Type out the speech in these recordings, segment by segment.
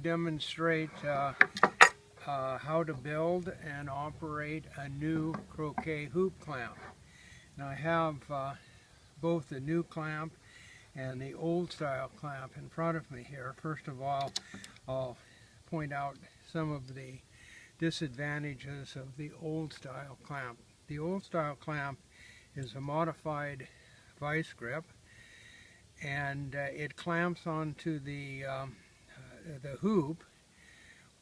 demonstrate how to build and operate a new croquet hoop clamp. Now I have both the new clamp and the old style clamp in front of me here. First of all, I'll point out some of the disadvantages of the old style clamp. The old style clamp is a modified vice grip, and it clamps onto the hoop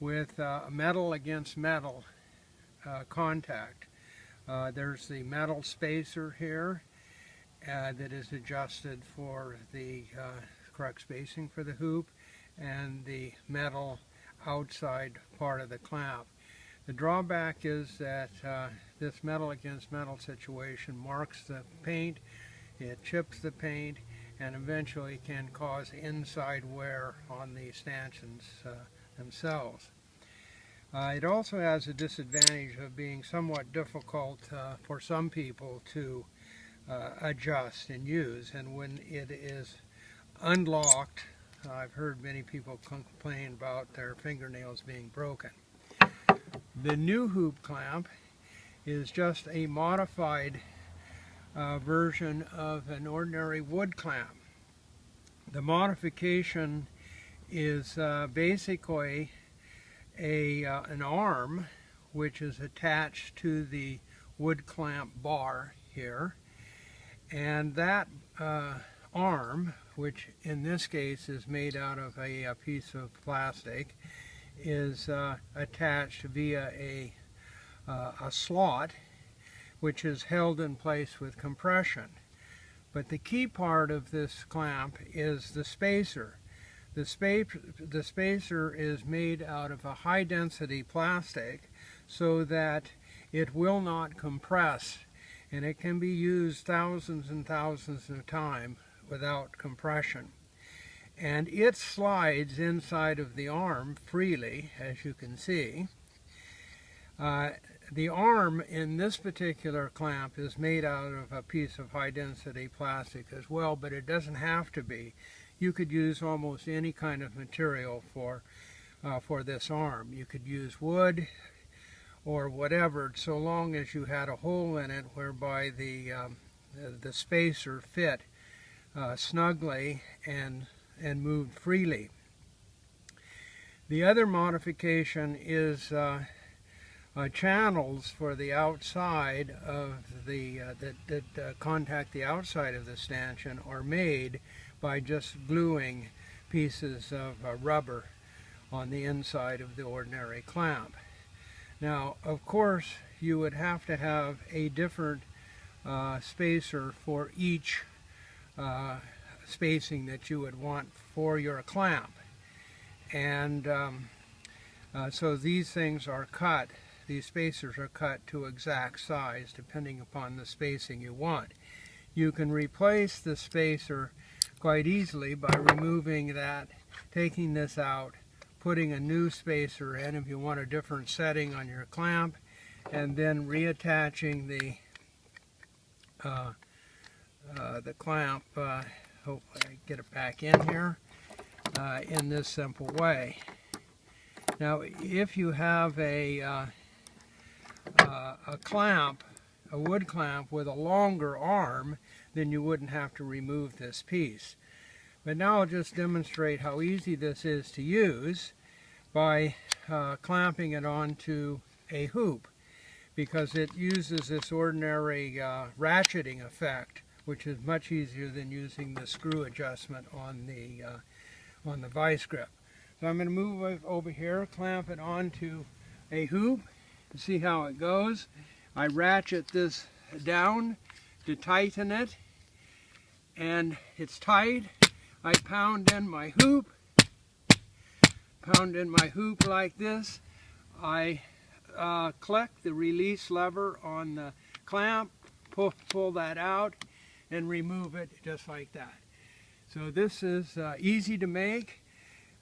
with metal against metal contact. There's the metal spacer here that is adjusted for the correct spacing for the hoop, and the metal outside part of the clamp. The drawback is that this metal against metal situation marks the paint, it chips the paint, and eventually can cause inside wear on the stanchions themselves. It also has a disadvantage of being somewhat difficult for some people to adjust and use, and when it is unlocked, I've heard many people complain about their fingernails being broken. The new hoop clamp is just a modified version of an ordinary wood clamp. The modification is basically an arm which is attached to the wood clamp bar here, and that arm, which in this case is made out of a piece of plastic, is attached via a slot which is held in place with compression. But the key part of this clamp is the spacer. The spacer is made out of a high density plastic so that it will not compress, and it can be used thousands and thousands of times without compression. And it slides inside of the arm freely, as you can see. The arm in this particular clamp is made out of a piece of high density plastic as well, but it doesn't have to be. You could use almost any kind of material for this arm. You could use wood or whatever, so long as you had a hole in it whereby the spacer fit snugly and moved freely. The other modification is channels for the outside of that contact the outside of the stanchion are made by just gluing pieces of rubber on the inside of the ordinary clamp. Now, of course, you would have to have a different spacer for each spacing that you would want for your clamp, and so these things are cut. These spacers are cut to exact size depending upon the spacing you want. You can replace the spacer quite easily by removing that, taking this out, putting a new spacer in if you want a different setting on your clamp, and then reattaching the clamp. Hopefully I get it back in here in this simple way. Now, if you have a clamp, a wood clamp with a longer arm, then you wouldn't have to remove this piece. But now I'll just demonstrate how easy this is to use by clamping it onto a hoop, because it uses this ordinary ratcheting effect, which is much easier than using the screw adjustment on the vice grip. So I'm going to move over here, clamp it onto a hoop, and see how it goes. I ratchet this down to tighten it, and it's tight. I pound in my hoop like this. I click the release lever on the clamp, pull that out, and remove it just like that. So this is easy to make.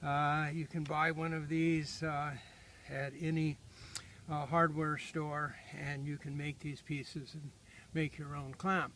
You can buy one of these at any hardware store, and you can make these pieces and make your own clamp.